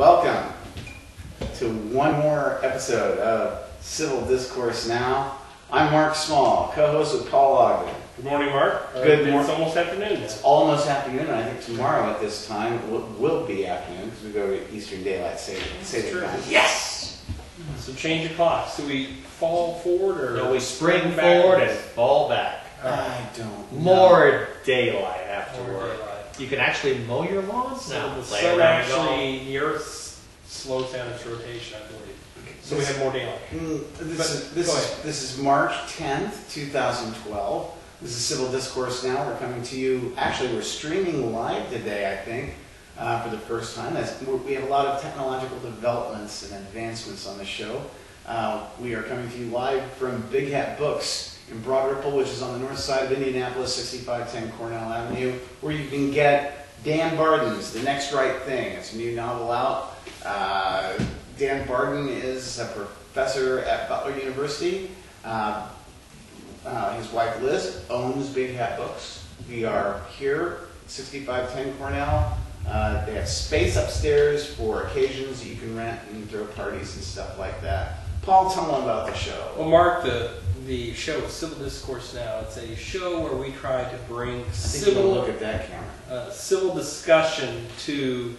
Welcome to one more episode of Civil Discourse Now. I'm Mark Small, co-host with Paul Ogden. Good morning, Mark. Good morning. It's almost afternoon. It's almost afternoon, and I think tomorrow at this time will be afternoon because we go to Eastern Daylight Saving Time. Yes! So change your clocks. Do we fall forward or no? We spring forward and fall back. I don't know. More daylight afterward. More daylight. You can actually mow your lawns So now. the sun actually, the Earth slows down its rotation, I believe. So we have more daylight. This is March 10th, 2012. This is Civil Discourse Now. We're coming to you. Actually, we're streaming live today, I think, for the first time. We have a lot of technological developments and advancements on the show. We are coming to you live from Big Hat Books in Broad Ripple, which is on the north side of Indianapolis, 6510 Cornell Avenue, where you can get Dan Barden's The Next Right Thing. It's a new novel out. Dan Barden is a professor at Butler University. His wife Liz owns Big Hat Books. We are here, 6510 Cornell. They have space upstairs for occasions that you can rent and throw parties and stuff like that. Paul, tell them about the show. Well, Mark, the show is Civil Discourse Now. It's a show where we try to bring look at that camera. Civil discussion to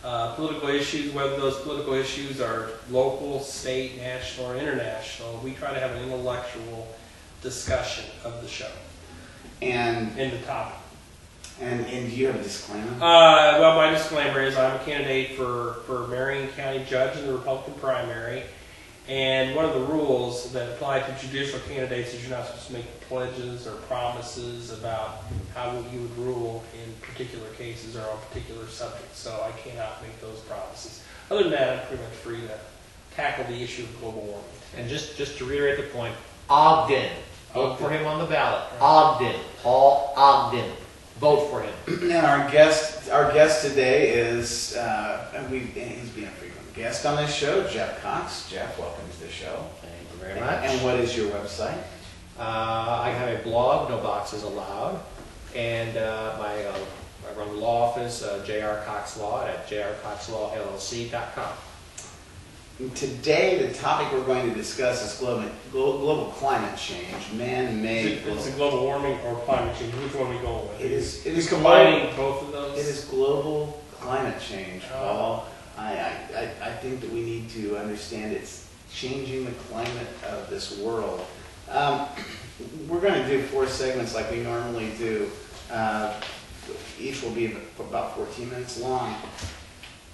political issues, whether those political issues are local, state, national, or international. We try to have an intellectual discussion of the show and the topic. And do you have a disclaimer? Well, my disclaimer is I'm a candidate for Marion County Judge in the Republican primary. And one of the rules that apply to judicial candidates is you're not supposed to make pledges or promises about how you would rule in particular cases or on particular subjects. So I cannot make those promises. Other than that, I'm pretty much free to tackle the issue of global warming. And just to reiterate the point, Ogden. Vote for him on the ballot. Ogden. Paul Ogden. Vote for him. And our guest today is, he's been a frequent guest on this show, Jeff Cox. Jeff, welcome to the show. Thank you very much. And what is your website? I have a blog, No Boxes Allowed, and I run the law office, J.R. Cox Law, at jrcoxlawllc.com. Today, the topic we're going to discuss is global climate change, man-made. Is it global warming or climate change? Which one are we going with? It is combining both of those. It is global climate change, Paul. I think that we need to understand it's changing the climate of this world. We're going to do 4 segments like we normally do. Each will be about 14 minutes long.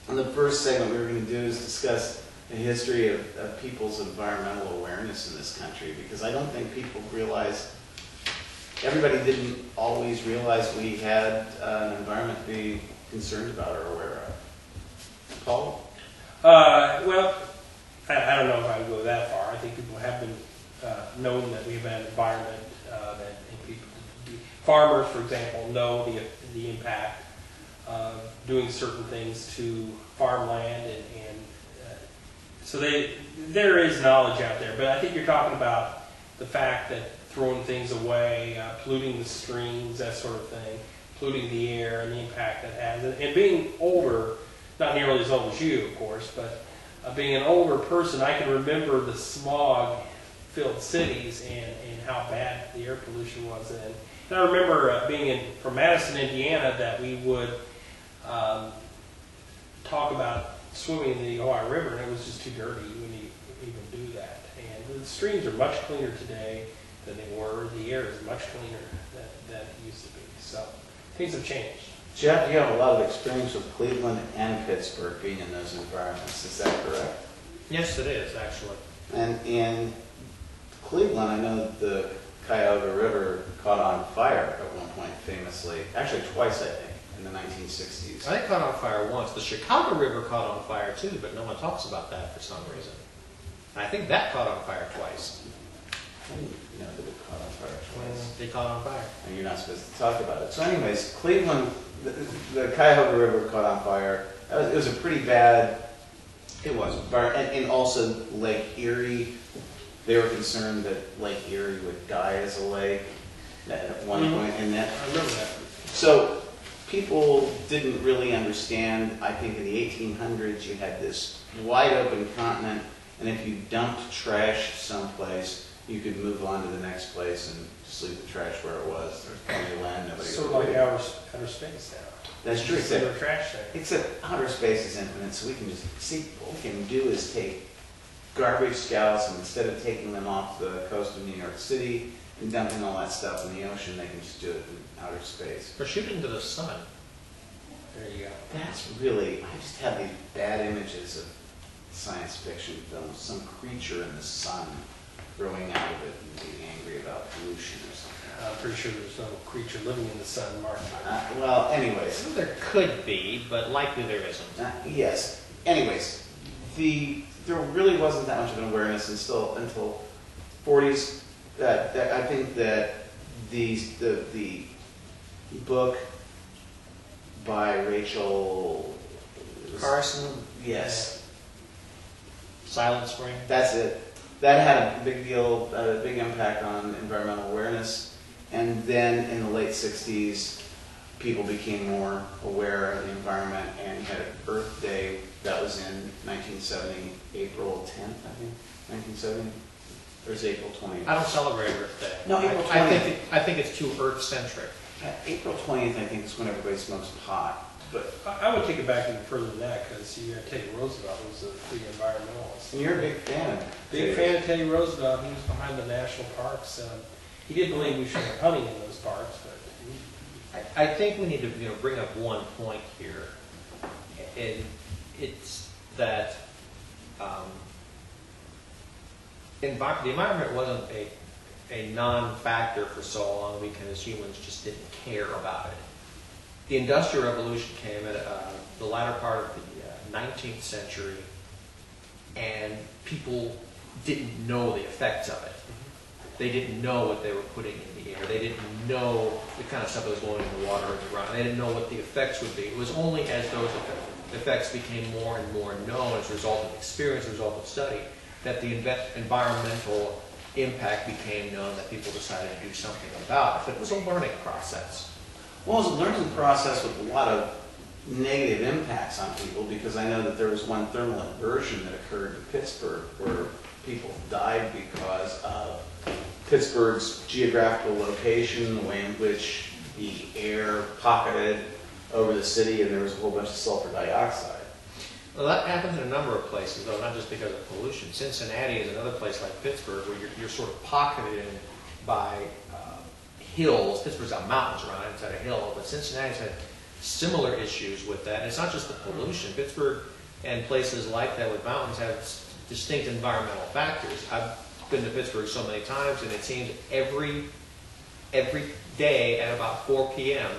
And the first segment we're going to do is discuss the history of people's environmental awareness in this country, because I don't think people realize, everybody didn't always realize we had an environment to be concerned about or aware of. Paul? Well, I don't know if I would go that far. I think people have been known that we have an environment that people, farmers, for example, know the impact of doing certain things to farmland, and so there is knowledge out there. But I think you're talking about the fact that throwing things away, polluting the streams, that sort of thing, polluting the air, and the impact that has. And being older, not nearly as old as you, of course, but being an older person, I can remember the smog-filled cities and how bad the air pollution was then. And I remember being from Madison, Indiana, that we would talk about swimming in the Ohio River, and it was just too dirty. You wouldn't even do that. And the streams are much cleaner today than they were. The air is much cleaner than it used to be. So things have changed. Jeff, you have a lot of experience with Cleveland and Pittsburgh being in those environments. Is that correct? Yes, it is, actually. And in Cleveland, I know that the Cuyahoga River caught on fire at one point famously. Actually, twice, I think, in the 1960s. I think it caught on fire once. The Chicago River caught on fire too, but no one talks about that for some reason. I think that caught on fire twice. I didn't know that it caught on fire twice. They caught on fire. And you're not supposed to talk about it. So anyways, Cleveland, the Cuyahoga River caught on fire. It was a pretty bad... It was. And also Lake Erie. They were concerned that Lake Erie would die as a lake at one point. And that, I remember that. so people didn't really understand. I think in the 1800s you had this wide open continent, and if you dumped trash someplace, you could move on to the next place and just leave the trash where it was. There's plenty of land, nobody Sort of would like do it. outer space now. That's true. Just Except, the trash there. except outer space is infinite, so we can just see. What we can do is take garbage scows, and instead of taking them off the coast of New York City and dumping all that stuff in the ocean, they can just do it in outer space. Or shoot into the sun. There you go. That's really, I just have these bad images of science fiction films, some creature in the sun growing out of it and being angry about pollution or something. I'm pretty sure there's no creature living in the sun, Mark. Well, anyways. Well, there could be, but likely there isn't. Yes. Anyways, there really wasn't that much of an awareness until 40s. I think that the book by Rachel Carson, yes, Silent Spring. that's it. That had a big impact on environmental awareness. And then in the late 60s, people became more aware of the environment, and you had Earth Day. That was in 1970, April 10th, I think, 1970. Or is it April 20th? I don't celebrate Earth Day. No, April I think it's too Earth-centric. April 20th, I think, is when everybody smokes pot. But I would take it back even further than that, because you got Teddy Roosevelt, who's a big environmentalist. and you're a big fan of Big fan of Teddy Roosevelt. He was behind the national parks. He did believe we should have hunting in those parks, but I think we need to bring up one point here, and it's that the environment wasn't a non-factor for so long because humans just didn't care about it. The Industrial Revolution came at the latter part of the 19th century, and people didn't know the effects of it. They didn't know what they were putting in the air. They didn't know the kind of stuff that was going in the water and the ground. They didn't know what the effects would be. It was only as those effects became more and more known as a result of experience, as a result of study, that the environmental impact became known, that people decided to do something about it. But it was a learning process. Well, it was a learning process with a lot of negative impacts on people, because I know that there was one thermal inversion that occurred in Pittsburgh where people died because of Pittsburgh's geographical location, the way in which the air pocketed over the city, and there was a whole bunch of sulfur dioxide. Well, that happens in a number of places, though, not just because of pollution. Cincinnati is another place like Pittsburgh where you're sort of pocketed by hills. Pittsburgh's got mountains around it, it's at a hill, but Cincinnati's had similar issues with that. And it's not just the pollution. Pittsburgh and places like that with mountains have distinct environmental factors. I've been to Pittsburgh so many times, and it seems every day at about 4 p.m.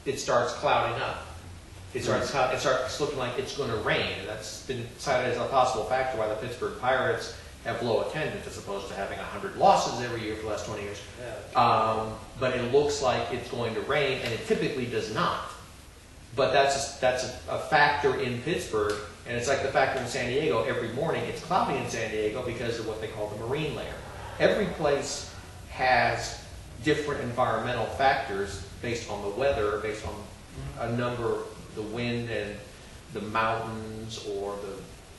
it starts clouding up. It starts looking like it's going to rain, and that's been cited as a possible factor why the Pittsburgh Pirates have low attendance as opposed to having 100 losses every year for the last 20 years. But it looks like it's going to rain, and it typically does not. But that's a factor in Pittsburgh, and it's like the factor in San Diego. Every morning it's cloudy in San Diego because of what they call the marine layer. Every place has different environmental factors based on the weather, based on a number, the wind and the mountains, or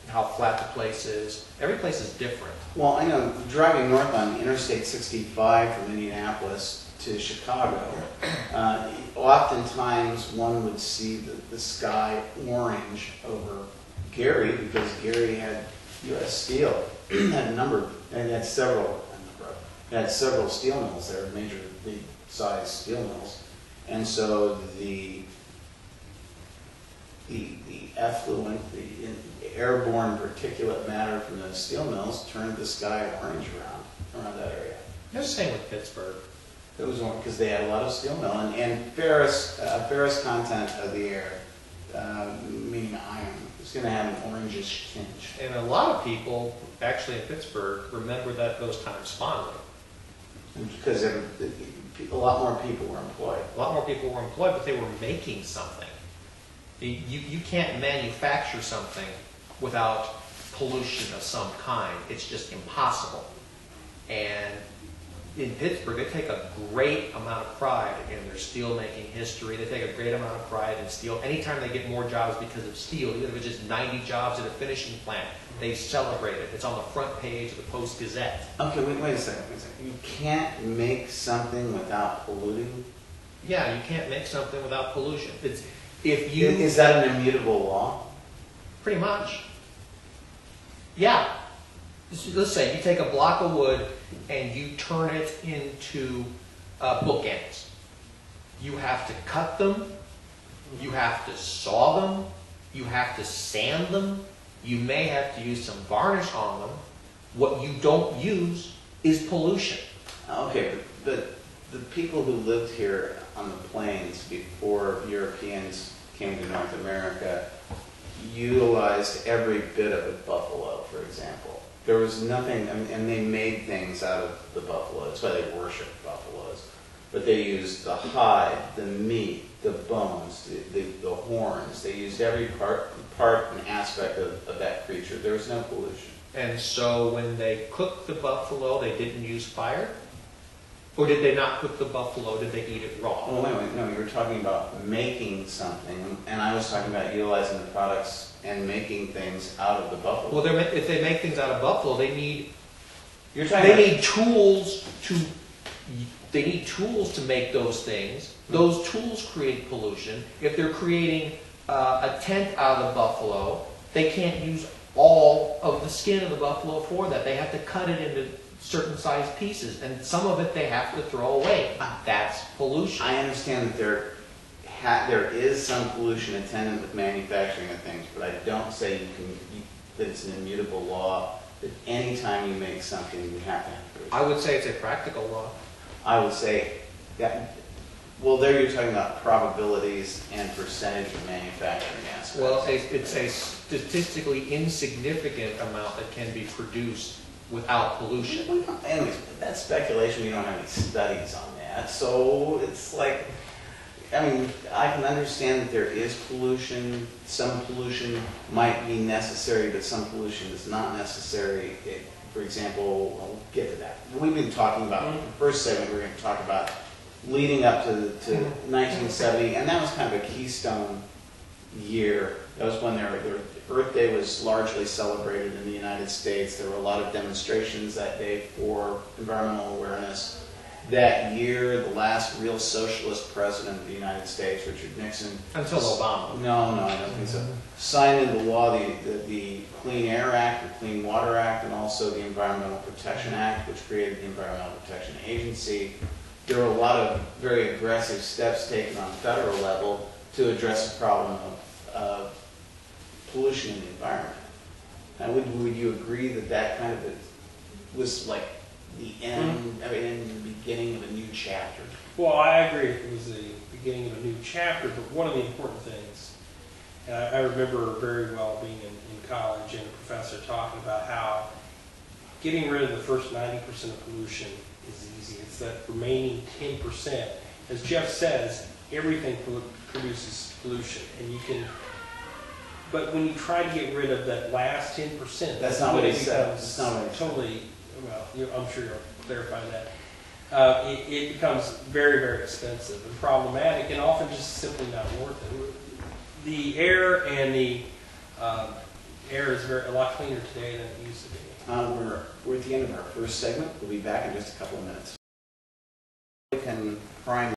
how flat the place is. Every place is different. Well, I know driving north on Interstate 65 from Indianapolis to Chicago, oftentimes one would see the sky orange over Gary, because Gary had U.S. Steel, had a number, and had several steel mills there, major league size steel mills, and so the effluent, the airborne particulate matter from the steel mills turned the sky orange around that area. It's the same with Pittsburgh. It was because they had a lot of steel mill and ferrous content of the air, meaning iron, is going to have an orangish tinge. And a lot of people, actually in Pittsburgh, remember those times fondly. Because a lot more people were employed. A lot more people were employed, but they were making something. You can't manufacture something without pollution of some kind. It's just impossible. And in Pittsburgh, they take a great amount of pride in their steel-making history. They take a great amount of pride in steel. Anytime they get more jobs because of steel, even if it's just 90 jobs at a finishing plant, they celebrate it. It's on the front page of the Post-Gazette. Okay, wait a second. You can't make something without polluting? Yeah, you can't make something without pollution. Is that an immutable law? Pretty much. Yeah. Let's say you take a block of wood and you turn it into bookends. You have to cut them, you have to saw them, you have to sand them, you may have to use some varnish on them. What you don't use is pollution. Okay, but the people who lived here on the plains before Europeans came to North America utilized every bit of a buffalo, for example. There was nothing, and they made things out of the buffalo. That's why they worship buffaloes. But they used the hide, the meat, the bones, the horns. They used every part and aspect of that creature. There was no pollution. And so when they cooked the buffalo, they didn't use fire? Or did they not cook the buffalo? Did they eat it raw? Oh, wait, no, you were talking about making something, and I was talking about utilizing the products and making things out of the buffalo. Well, if they make things out of buffalo, they need tools to make those things. Those tools create pollution. If they're creating a tent out of the buffalo, they can't use all of the skin of the buffalo for that. They have to cut it into certain sized pieces, and some of it they have to throw away. That's pollution. I understand that there is some pollution attendant with manufacturing of things, but I don't say that it's an immutable law that any time you make something you have to have pollution. I would say it's a practical law. I would say that, well, there you're talking about probabilities and percentage of manufacturing aspects. Well, it's a statistically insignificant amount that can be produced without pollution. Anyways, that's speculation. We don't have any studies on that. So it's like, I mean, I can understand that there is pollution. Some pollution might be necessary, but some pollution is not necessary. For example, I'll get to that. We've been talking about, the first segment we're going to talk about leading up to 1970, and that was kind of a keystone year. That was when their Earth Day was largely celebrated in the United States. There were a lot of demonstrations that day for environmental awareness. That year, the last real socialist president of the United States, Richard Nixon. Until Obama. No, I don't think so. Signed into law the Clean Air Act, the Clean Water Act, and also the Environmental Protection Act, which created the Environmental Protection Agency. There were a lot of very aggressive steps taken on federal level to address the problem of pollution in the environment. Now, would you agree that kind of was like the end, the beginning of a new chapter? Well, I agree it was the beginning of a new chapter, but one of the important things, and I remember very well being in college and a professor talking about how getting rid of the first 90% of pollution is easy. It's that remaining 10%. As Jeff says, everything produces pollution, and you can. But when you try to get rid of that last 10%, that's not what he said. That's not what he said. Totally. Well, I'm sure you'll clarify that. It becomes very, very expensive and problematic, and often just simply not worth it. The air and the air is a lot cleaner today than it used to be. We're at the end of our first segment. We'll be back in just a couple of minutes.